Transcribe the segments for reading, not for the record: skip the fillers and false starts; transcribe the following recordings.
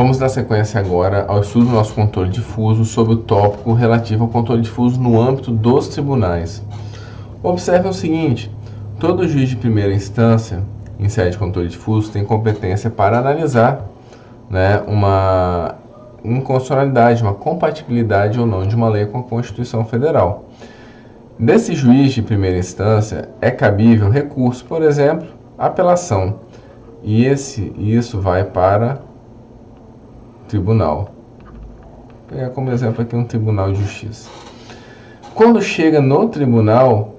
Vamos dar sequência agora ao estudo do nosso controle difuso sobre o tópico relativo ao controle difuso no âmbito dos tribunais. Observe o seguinte: todo juiz de primeira instância, em sede de controle difuso, tem competência para analisar, uma inconstitucionalidade, uma compatibilidade ou não de uma lei com a Constituição Federal. Desse juiz de primeira instância é cabível recurso, por exemplo, apelação, e isso vai para tribunal. Vou pegar como exemplo aqui um tribunal de justiça. Quando chega no tribunal,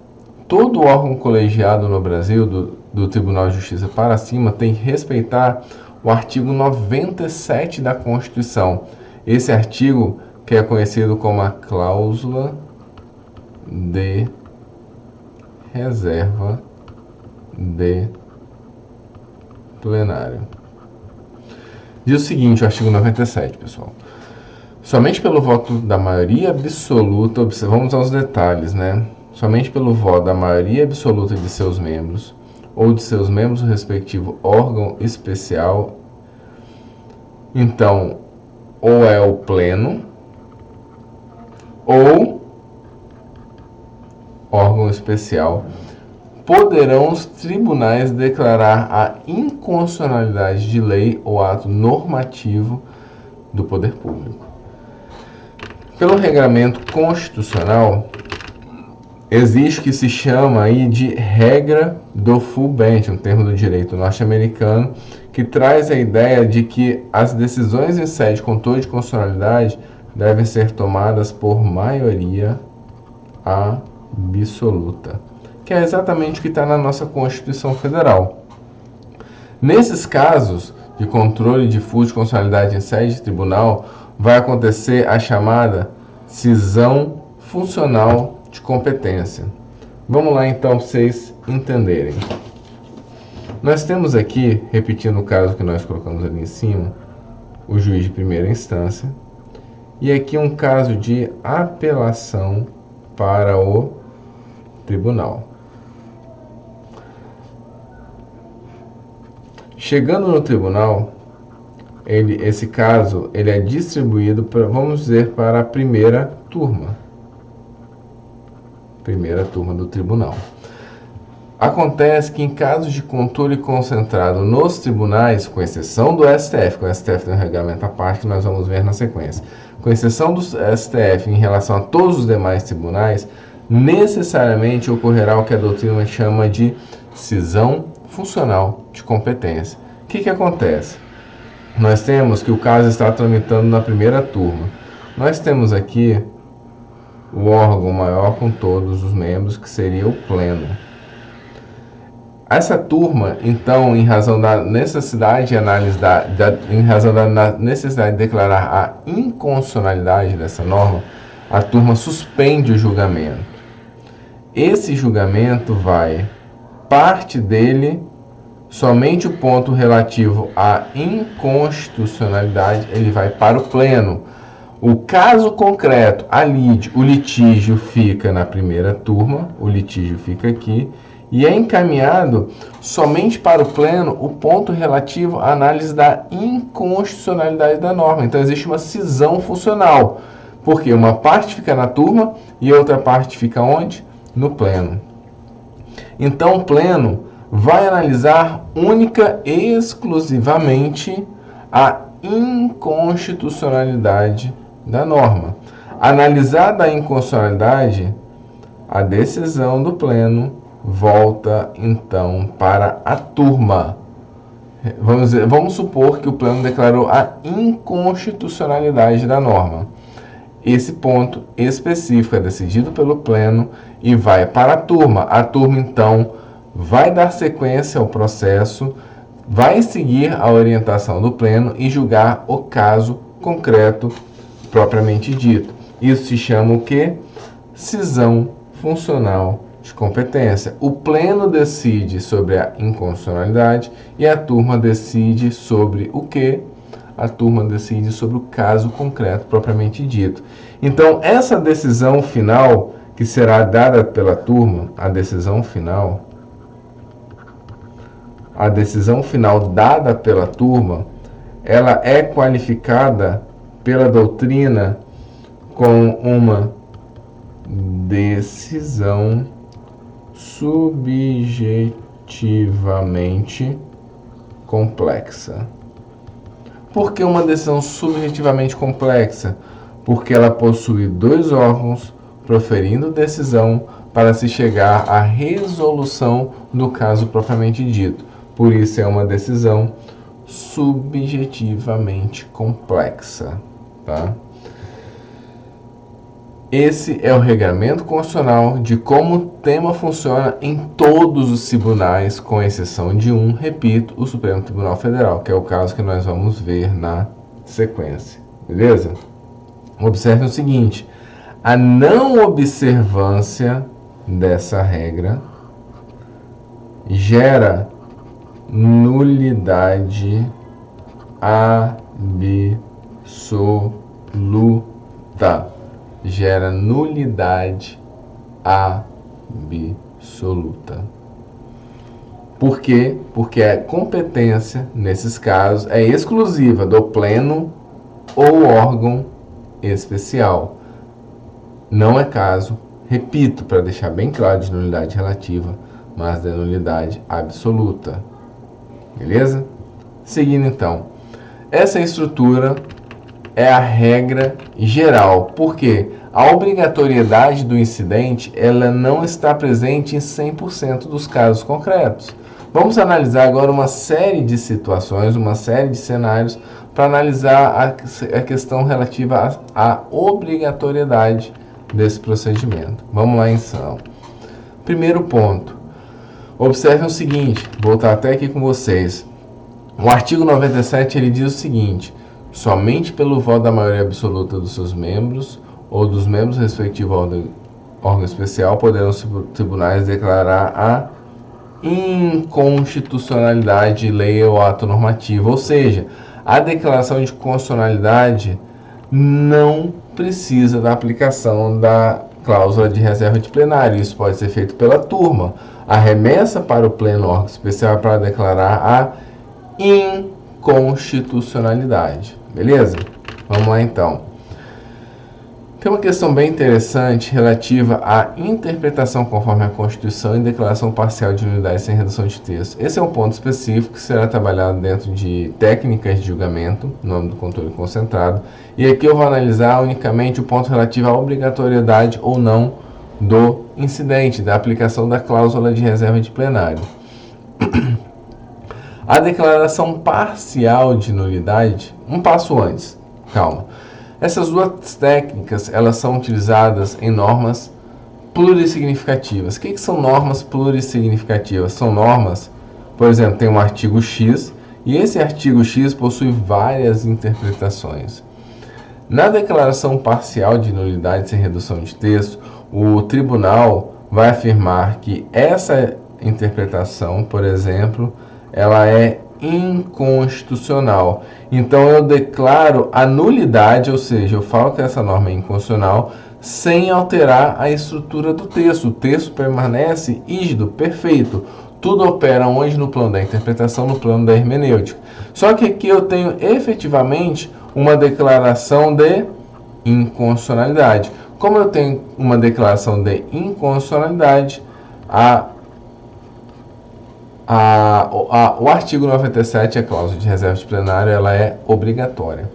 todo órgão colegiado no Brasil, do Tribunal de Justiça para cima, tem que respeitar o artigo 97 da Constituição. Esse artigo, que é conhecido como a cláusula de reserva de plenário. Diz o seguinte, o artigo 97, pessoal. Somente pelo voto da maioria absoluta, vamos aos detalhes, somente pelo voto da maioria absoluta de seus membros, ou de seus membros do respectivo órgão especial, então, ou é o pleno, ou órgão especial, poderão os tribunais declarar a inconstitucionalidade de lei ou ato normativo do poder público. Pelo regramento constitucional, existe o que se chama aí de regra do full bench, um termo do direito norte-americano, que traz a ideia de que as decisões em sede de controle de constitucionalidade devem ser tomadas por maioria absoluta, que é exatamente o que está na nossa Constituição Federal. Nesses casos de controle difuso de constitucionalidade em sede de tribunal, vai acontecer a chamada cisão funcional de competência. Vamos lá então para vocês entenderem. Nós temos aqui, repetindo o caso que nós colocamos ali em cima, o juiz de primeira instância, e aqui um caso de apelação para o tribunal. Chegando no tribunal, esse caso é distribuído, vamos dizer, para a primeira turma do tribunal. Acontece que em casos de controle concentrado nos tribunais, com exceção do STF, que o STF tem um regulamento à parte que nós vamos ver na sequência, com exceção do STF em relação a todos os demais tribunais, necessariamente ocorrerá o que a doutrina chama de cisão funcional de competência. O que acontece? Nós temos que o caso está tramitando na primeira turma. Nós temos aqui o órgão maior com todos os membros, que seria o pleno. Essa turma, então, em razão da necessidade de análise, em razão da necessidade de declarar a inconstitucionalidade dessa norma, a turma suspende o julgamento. Esse julgamento parte dele, somente o ponto relativo à inconstitucionalidade, ele vai para o pleno. O caso concreto, o litígio fica na primeira turma, o litígio fica aqui, e é encaminhado somente para o pleno o ponto relativo à análise da inconstitucionalidade da norma. Então existe uma cisão funcional, porque uma parte fica na turma e outra parte fica onde? No pleno. Então o pleno vai analisar única e exclusivamente a inconstitucionalidade da norma. Analisada a inconstitucionalidade, a decisão do pleno volta então para a turma. Vamos supor que o pleno declarou a inconstitucionalidade da norma. Esse ponto específico é decidido pelo pleno e vai para a turma. A turma então vai dar sequência ao processo, vai seguir a orientação do pleno e julgar o caso concreto propriamente dito. Isso se chama o quê? Cisão funcional de competência. O pleno decide sobre a inconstitucionalidade e a turma decide sobre o quê? A turma decide sobre o caso concreto propriamente dito. Então, essa decisão final que será dada pela turma, a decisão final dada pela turma, ela é qualificada pela doutrina como uma decisão subjetivamente complexa. Por que uma decisão subjetivamente complexa? Porque ela possui dois órgãos proferindo decisão para se chegar à resolução do caso propriamente dito. Por isso é uma decisão subjetivamente complexa, tá? Esse é o regramento constitucional de como o tema funciona em todos os tribunais, com exceção de um, repito, o Supremo Tribunal Federal, que é o caso que nós vamos ver na sequência. Beleza? Observe o seguinte: a não observância dessa regra gera nulidade absoluta. Gera nulidade absoluta. Por quê? Porque a competência, nesses casos, é exclusiva do pleno ou órgão especial. Não é caso, repito, para deixar bem claro, de nulidade relativa, mas de nulidade absoluta. Beleza? Seguindo então. Essa estrutura é a regra geral. Por quê? A obrigatoriedade do incidente ela não está presente em 100% dos casos concretos. Vamos analisar agora uma série de situações, uma série de cenários para analisar a questão relativa à obrigatoriedade desse procedimento. Vamos lá então. Primeiro ponto. Observem o seguinte, vou voltar até aqui com vocês. O artigo 97 ele diz o seguinte: somente pelo voto da maioria absoluta dos seus membros ou dos membros respectivos ao órgão especial poderão os tribunais declarar a inconstitucionalidade de lei ou ato normativo. Ou seja, a declaração de constitucionalidade não precisa da aplicação da cláusula de reserva de plenário. Isso pode ser feito pela turma. A remessa para o pleno órgão especial é para declarar a inconstitucionalidade. Beleza? Vamos lá então. Tem uma questão bem interessante relativa à interpretação conforme a Constituição e declaração parcial de nulidade sem redação de texto. Esse é um ponto específico que será trabalhado dentro de técnicas de julgamento, no âmbito do controle concentrado. E aqui eu vou analisar unicamente o ponto relativo à obrigatoriedade ou não do incidente, da aplicação da cláusula de reserva de plenário. A declaração parcial de nulidade, um passo antes, calma. Essas duas técnicas, elas são utilizadas em normas plurissignificativas. O que são normas plurissignificativas? São normas, por exemplo, tem um artigo X, e esse artigo X possui várias interpretações. Na declaração parcial de nulidade sem redução de texto, o tribunal vai afirmar que essa interpretação, por exemplo, ela é inconstitucional. Então eu declaro a nulidade, ou seja, eu falo que essa norma é inconstitucional sem alterar a estrutura do texto. O texto permanece rígido, perfeito. Tudo opera onde? No plano da interpretação, no plano da hermenêutica. Só que aqui eu tenho efetivamente uma declaração de inconstitucionalidade. Como eu tenho uma declaração de inconstitucionalidade, o artigo 97, a cláusula de reserva de plenário, ela é obrigatória.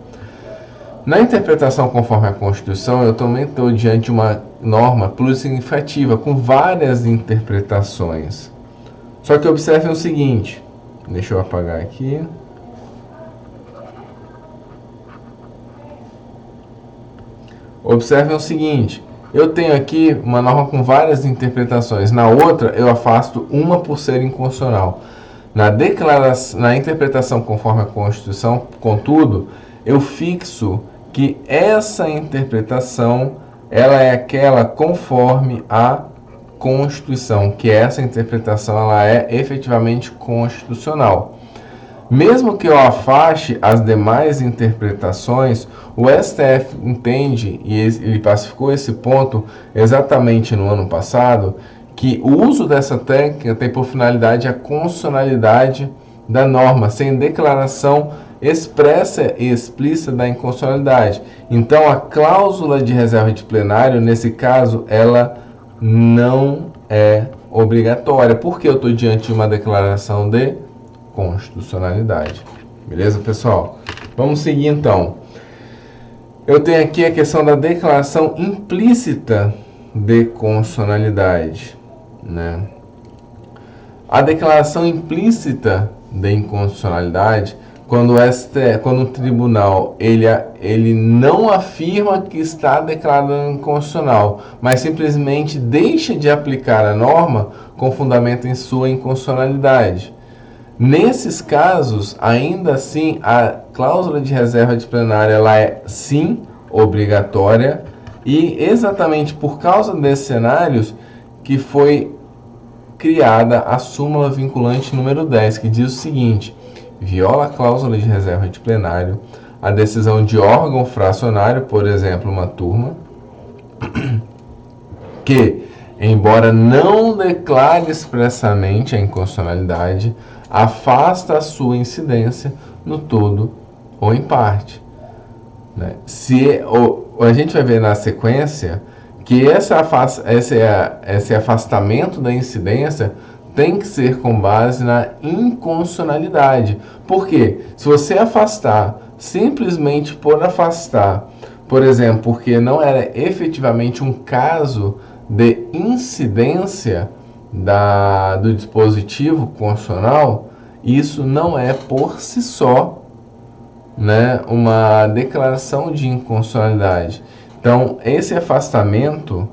Na interpretação conforme a Constituição, eu também estou diante de uma norma plurissignificativa, com várias interpretações. Só que observem o seguinte, deixa eu apagar aqui. Observem o seguinte, eu tenho aqui uma norma com várias interpretações. Na outra, eu afasto uma por ser inconstitucional. Na interpretação conforme a Constituição, contudo, eu fixo que essa interpretação ela é aquela conforme a Constituição, que essa interpretação ela é efetivamente constitucional. Mesmo que eu afaste as demais interpretações, o STF entende, e ele pacificou esse ponto exatamente no ano passado, que o uso dessa técnica tem por finalidade a constitucionalidade da norma, sem declaração expressa e explícita da inconstitucionalidade. Então, a cláusula de reserva de plenário, nesse caso, ela não é obrigatória, porque eu estou diante de uma declaração de constitucionalidade. Beleza, pessoal? Vamos seguir, então. Eu tenho aqui a questão da declaração implícita de constitucionalidade, né? A declaração implícita de inconstitucionalidade, quando o tribunal ele não afirma que está declarado inconstitucional, mas simplesmente deixa de aplicar a norma com fundamento em sua inconstitucionalidade. Nesses casos, ainda assim, a cláusula de reserva de plenário ela é sim obrigatória, e exatamente por causa desses cenários que foi criada a súmula vinculante número 10, que diz o seguinte: viola a cláusula de reserva de plenário a decisão de órgão fracionário, por exemplo, uma turma, que, embora não declare expressamente a inconstitucionalidade, afasta a sua incidência no todo ou em parte. Né? A gente vai ver na sequência que esse afastamento da incidência tem que ser com base na inconstitucionalidade. Por quê? Se você afastar simplesmente por afastar, por exemplo, porque não era efetivamente um caso de incidência do dispositivo constitucional, isso não é por si só, né, uma declaração de inconstitucionalidade. Então, esse afastamento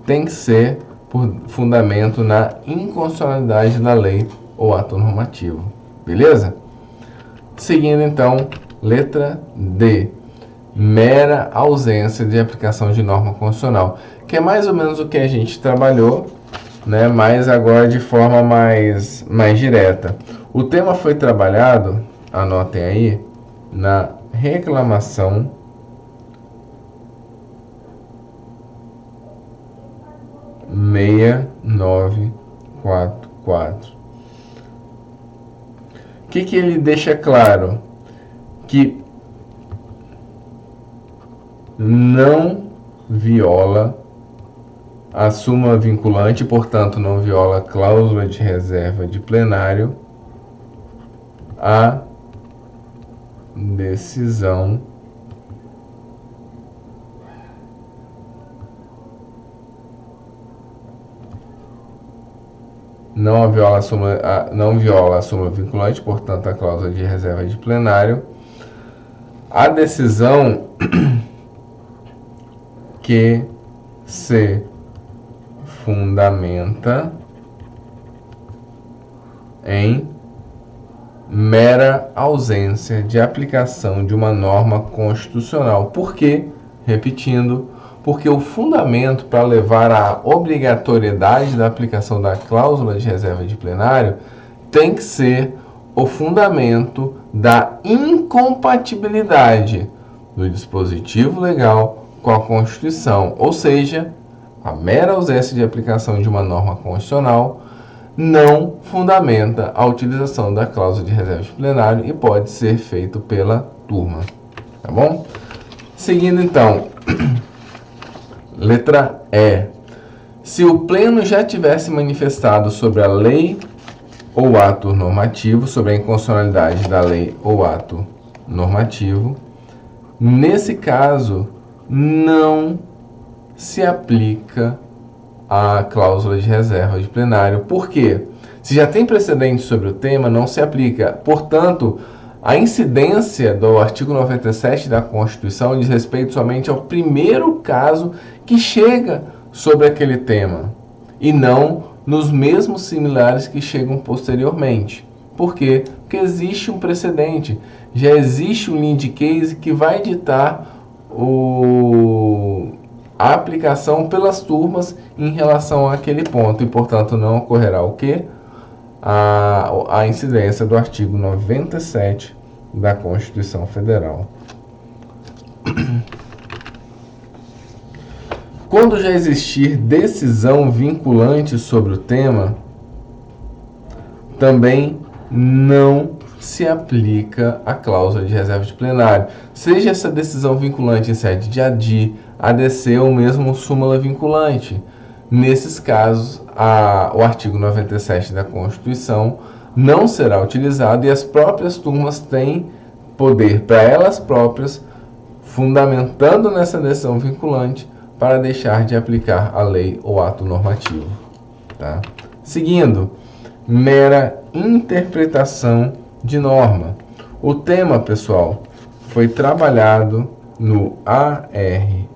tem que ser por fundamento na inconstitucionalidade da lei ou ato normativo. Beleza? Seguindo, então, letra D. Mera ausência de aplicação de norma constitucional, que é mais ou menos o que a gente trabalhou, né, mas agora de forma mais direta. O tema foi trabalhado, anotem aí, na reclamação meia nove quatro quatro. O que ele deixa claro? Que não viola a súmula vinculante, portanto, não viola a cláusula de reserva de plenário, a decisão não viola a súmula vinculante, portanto, a cláusula de reserva de plenário, a decisão que se fundamenta em mera ausência de aplicação de uma norma constitucional. Por quê? Repetindo, porque o fundamento para levar à obrigatoriedade da aplicação da cláusula de reserva de plenário tem que ser o fundamento da incompatibilidade do dispositivo legal com a Constituição, ou seja, a mera ausência de aplicação de uma norma constitucional não fundamenta a utilização da cláusula de reserva de plenário e pode ser feito pela turma. Tá bom? Seguindo, então, letra E. Se o pleno já tivesse manifestado sobre a lei ou ato normativo, sobre a inconstitucionalidade da lei ou ato normativo, nesse caso, não se aplica a cláusula de reserva de plenário. Por quê? Se já tem precedente sobre o tema, não se aplica. Portanto, a incidência do artigo 97 da Constituição diz respeito somente ao primeiro caso que chega sobre aquele tema, e não nos mesmos similares que chegam posteriormente. Por quê? Porque existe um precedente, já existe um lead case que vai ditar a aplicação pelas turmas em relação àquele ponto, e, portanto, não ocorrerá o quê? A incidência do artigo 97 da Constituição Federal. Quando já existir decisão vinculante sobre o tema, também não se aplica a cláusula de reserva de plenário, seja essa decisão vinculante em sede de ADI, ADC ou mesmo súmula vinculante. Nesses casos, o artigo 97 da Constituição não será utilizado e as próprias turmas têm poder para elas próprias, fundamentando nessa decisão vinculante, para deixar de aplicar a lei ou ato normativo. Tá? Seguindo, mera interpretação de norma. O tema, pessoal, foi trabalhado no ARE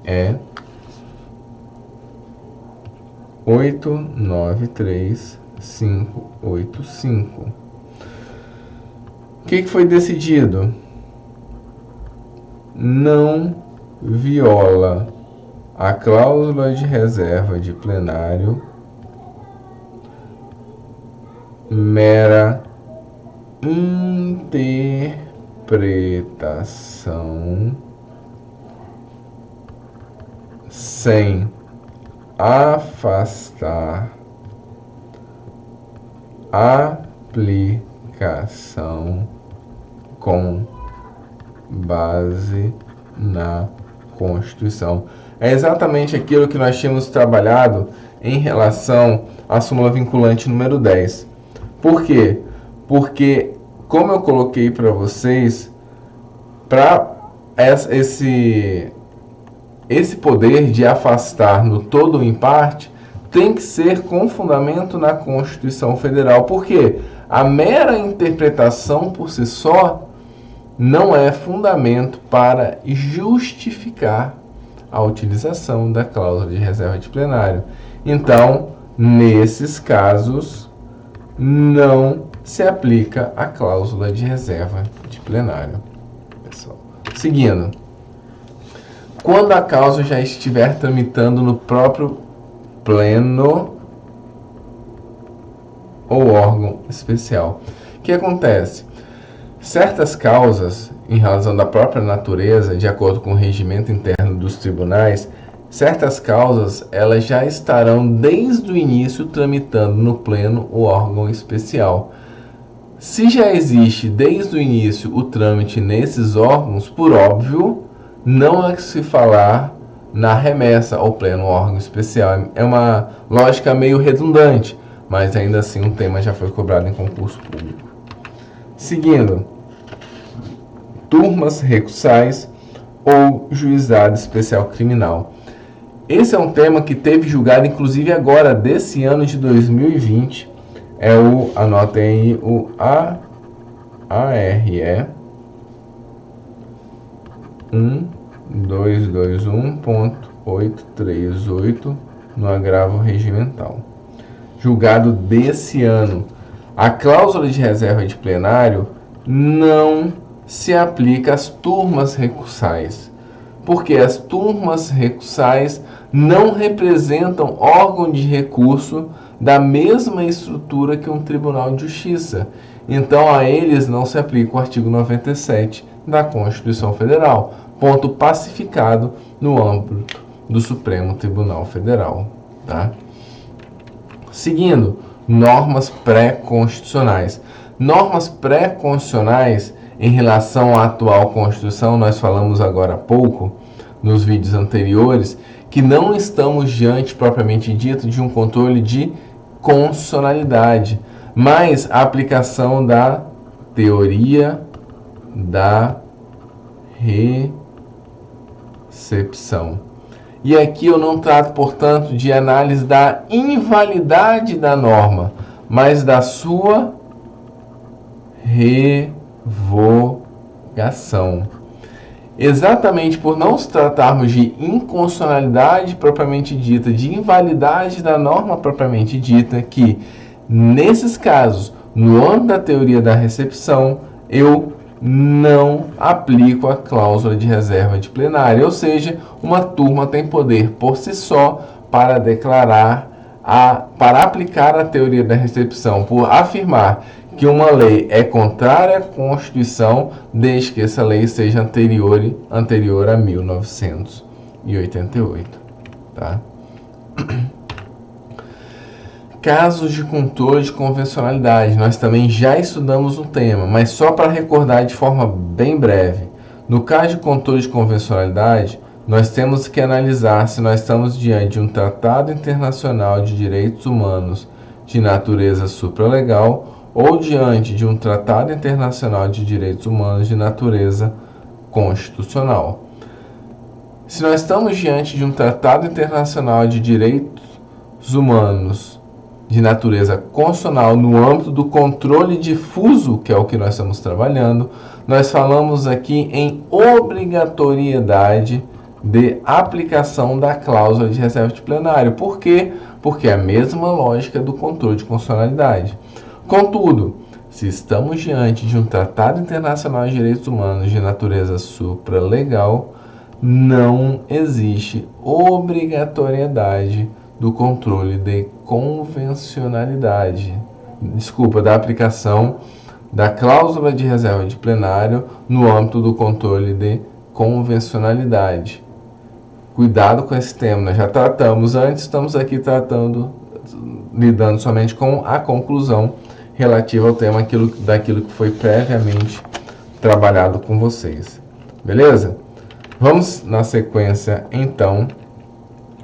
893585. O que foi decidido? Não viola a cláusula de reserva de plenário mera interpretação sem afastar aplicação com base na Constituição. É exatamente aquilo que nós tínhamos trabalhado em relação à súmula vinculante número 10. Por quê? Porque, como eu coloquei para vocês, para esse poder de afastar no todo ou em parte tem que ser com fundamento na Constituição Federal. Por quê? A mera interpretação por si só não é fundamento para justificar a utilização da cláusula de reserva de plenário. Então, nesses casos, não se aplica a cláusula de reserva de plenário. Pessoal, seguindo. Quando a causa já estiver tramitando no próprio pleno ou órgão especial, o que acontece? Certas causas, em razão da própria natureza, de acordo com o regimento interno dos tribunais, certas causas elas já estarão desde o início tramitando no pleno ou órgão especial. Se já existe desde o início o trâmite nesses órgãos, por óbvio, não é que se falar na remessa ao pleno ou órgão especial. É uma lógica meio redundante, mas ainda assim um tema já foi cobrado em concurso público. Seguindo, turmas recursais ou juizado especial criminal. Esse é um tema que teve julgado, inclusive agora, desse ano de 2020, anotem aí, o ARE 1221.838 no agravo regimental. Julgado desse ano. A cláusula de reserva de plenário não se aplica às turmas recursais, porque as turmas recursais não representam órgão de recurso da mesma estrutura que um tribunal de justiça. Então, a eles não se aplica o artigo 97 da Constituição Federal, ponto pacificado no âmbito do Supremo Tribunal Federal. Tá? Seguindo, normas pré-constitucionais. Normas pré-constitucionais em relação à atual Constituição, nós falamos agora há pouco, nos vídeos anteriores, que não estamos diante, propriamente dito, de um controle de constitucionalidade, mas a aplicação da teoria da recepção. E aqui eu não trato, portanto, de análise da invalidade da norma, mas da sua revogação. Exatamente por não se tratarmos de inconstitucionalidade propriamente dita, de invalidade da norma propriamente dita, que, nesses casos, no âmbito da teoria da recepção, eu não aplico a cláusula de reserva de plenário, ou seja, uma turma tem poder por si só para para aplicar a teoria da recepção, por afirmar que uma lei é contrária à Constituição, desde que essa lei seja anterior a 1988. Tá? Casos de controle de convencionalidade, nós também já estudamos o tema, mas só para recordar de forma bem breve. No caso de controle de convencionalidade, nós temos que analisar se nós estamos diante de um tratado internacional de direitos humanos de natureza supralegal ou diante de um tratado internacional de direitos humanos de natureza constitucional. Se nós estamos diante de um tratado internacional de direitos humanos de natureza constitucional no âmbito do controle difuso, que é o que nós estamos trabalhando, nós falamos aqui em obrigatoriedade de aplicação da cláusula de reserva de plenário. Por quê? Porque é a mesma lógica do controle de constitucionalidade. Contudo, se estamos diante de um tratado internacional de direitos humanos de natureza supralegal, não existe obrigatoriedade do controle de convencionalidade, da aplicação da cláusula de reserva de plenário no âmbito do controle de convencionalidade. Cuidado com esse tema, nós já tratamos antes, estamos aqui lidando somente com a conclusão relativa ao tema daquilo que foi previamente trabalhado com vocês. Beleza? Vamos na sequência, então,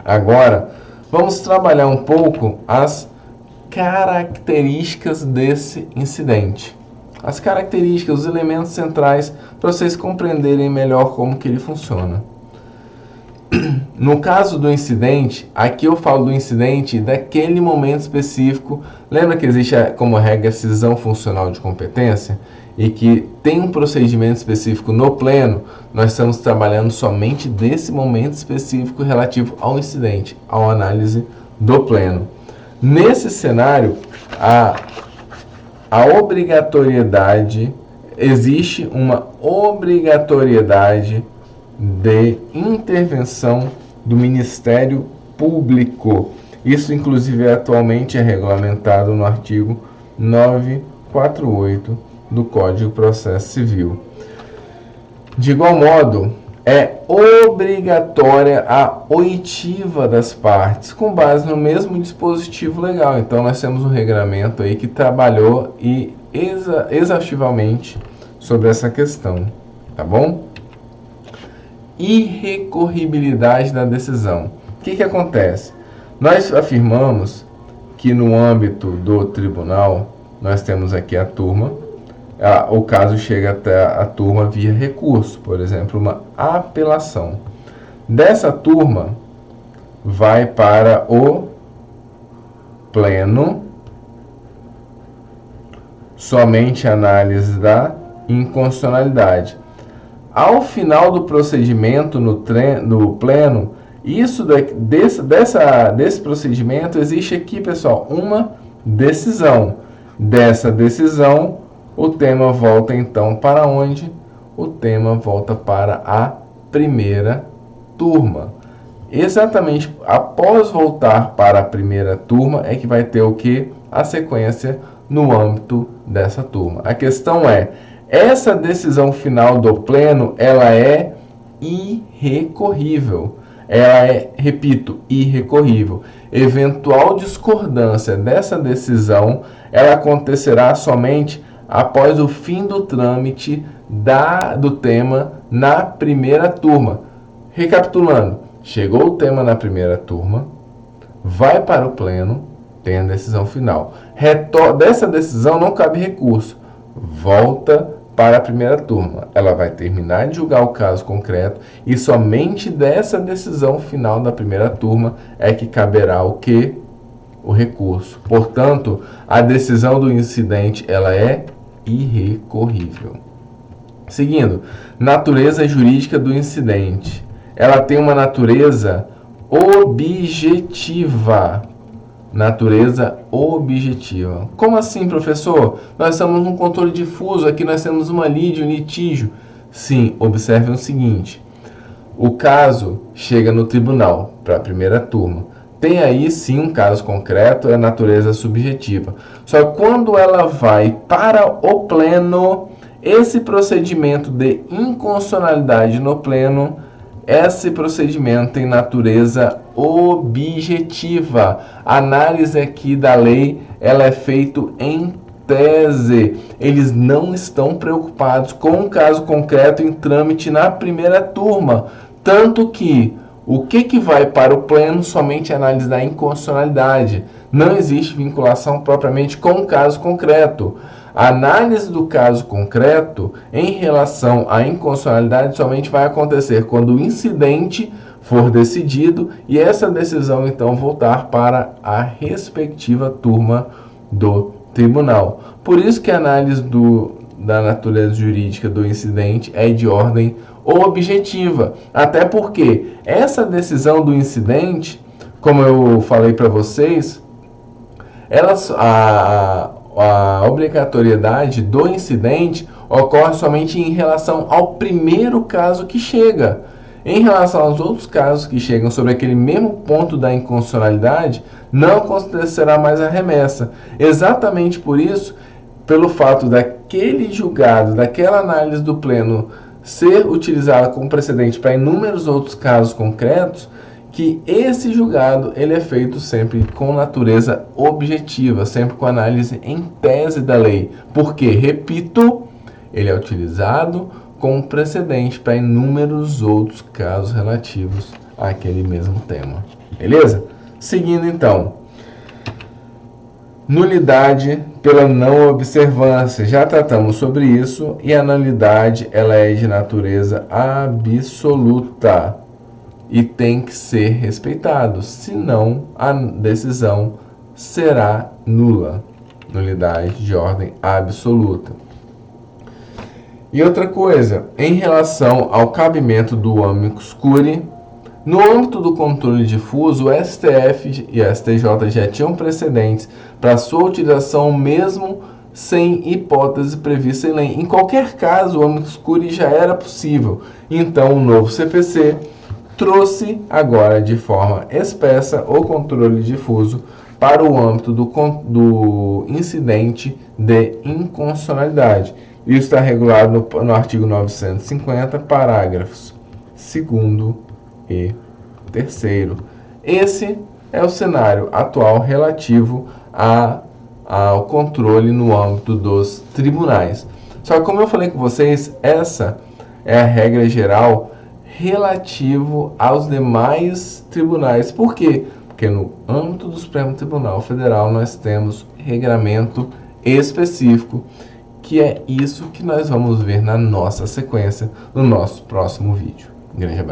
agora vamos trabalhar um pouco as características desse incidente. As características, os elementos centrais, para vocês compreenderem melhor como que ele funciona. No caso do incidente, aqui eu falo do incidente daquele momento específico. Lembra que existe como regra a cisão funcional de competência? E que tem um procedimento específico no pleno, nós estamos trabalhando somente desse momento específico relativo ao incidente, à análise do pleno. Nesse cenário, a obrigatoriedade, existe uma obrigatoriedade de intervenção do Ministério Público. Isso, inclusive, atualmente é regulamentado no artigo 948 do Código de Processo Civil. De igual modo, é obrigatória a oitiva das partes, com base no mesmo dispositivo legal. Então, nós temos um regramento aí que trabalhou exaustivamente sobre essa questão, tá bom? Irrecorribilidade da decisão. O que acontece? Nós afirmamos que no âmbito do tribunal, nós temos aqui a turma, o caso chega até a turma via recurso, por exemplo, uma apelação. Dessa turma, vai para o pleno, somente análise da inconstitucionalidade. Ao final do procedimento no pleno, desse procedimento, existe aqui, pessoal, uma decisão. Dessa decisão, o tema volta então para onde? O tema volta para a primeira turma. Exatamente após voltar para a primeira turma é que vai ter o que? A sequência no âmbito dessa turma. A questão é, essa decisão final do pleno, ela é irrecorrível. Ela é, repito, irrecorrível. Eventual discordância dessa decisão, ela acontecerá somente após o fim do trâmite do tema na primeira turma. Recapitulando, chegou o tema na primeira turma, vai para o pleno, tem a decisão final. Dessa decisão não cabe recurso, volta para a primeira turma. Ela vai terminar de julgar o caso concreto e somente dessa decisão final da primeira turma é que caberá o quê? O recurso. Portanto, a decisão do incidente ela é irrecorrível. Seguindo, natureza jurídica do incidente. Ela tem uma natureza objetiva. Natureza objetiva. Como assim, professor? Nós estamos num controle difuso, aqui nós temos uma lide, um litígio. Sim, observem o seguinte. O caso chega no tribunal, para a primeira turma. Tem aí sim um caso concreto, é a natureza subjetiva. Só que quando ela vai para o pleno, esse procedimento de inconstitucionalidade no pleno esse procedimento tem natureza objetiva. A análise aqui da lei, ela é feita em tese. Eles não estão preocupados com um caso concreto em trâmite na primeira turma. Tanto que o que vai para o pleno somente a análise da inconstitucionalidade. Não existe vinculação propriamente com o caso concreto. A análise do caso concreto em relação à inconstitucionalidade somente vai acontecer quando o incidente for decidido e essa decisão então voltar para a respectiva turma do tribunal. Por isso que a análise da natureza jurídica do incidente é de ordem objetiva, até porque essa decisão do incidente, como eu falei para vocês, a obrigatoriedade do incidente ocorre somente em relação ao primeiro caso que chega. Em relação aos outros casos que chegam sobre aquele mesmo ponto da inconstitucionalidade, não acontecerá mais a remessa. Exatamente por isso, pelo fato daquele julgado, daquela análise do pleno ser utilizada como precedente para inúmeros outros casos concretos, que esse julgado ele é feito sempre com natureza objetiva, sempre com análise em tese da lei. Porque, repito, ele é utilizado como precedente para inúmeros outros casos relativos àquele mesmo tema. Beleza? Seguindo então. Nulidade pela não observância. Já tratamos sobre isso e a nulidade ela é de natureza absoluta e tem que ser respeitado, senão a decisão será nula. Nulidade de ordem absoluta. E outra coisa, em relação ao cabimento do amicus curiae, no âmbito do controle difuso, o STF e a STJ já tinham precedentes para sua utilização mesmo sem hipótese prevista em lei. Em qualquer caso, o amicus curiae já era possível. Então, o novo CPC trouxe agora de forma expressa o controle difuso para o âmbito do incidente de inconstitucionalidade. Isso está regulado no artigo 950, parágrafos 2º e 3º. Esse é o cenário atual relativo ao controle no âmbito dos tribunais. Só que, como eu falei com vocês, essa é a regra geral relativo aos demais tribunais. Por quê? Porque no âmbito do Supremo Tribunal Federal nós temos regramento específico, que é isso que nós vamos ver na nossa sequência, no nosso próximo vídeo. Um grande abraço.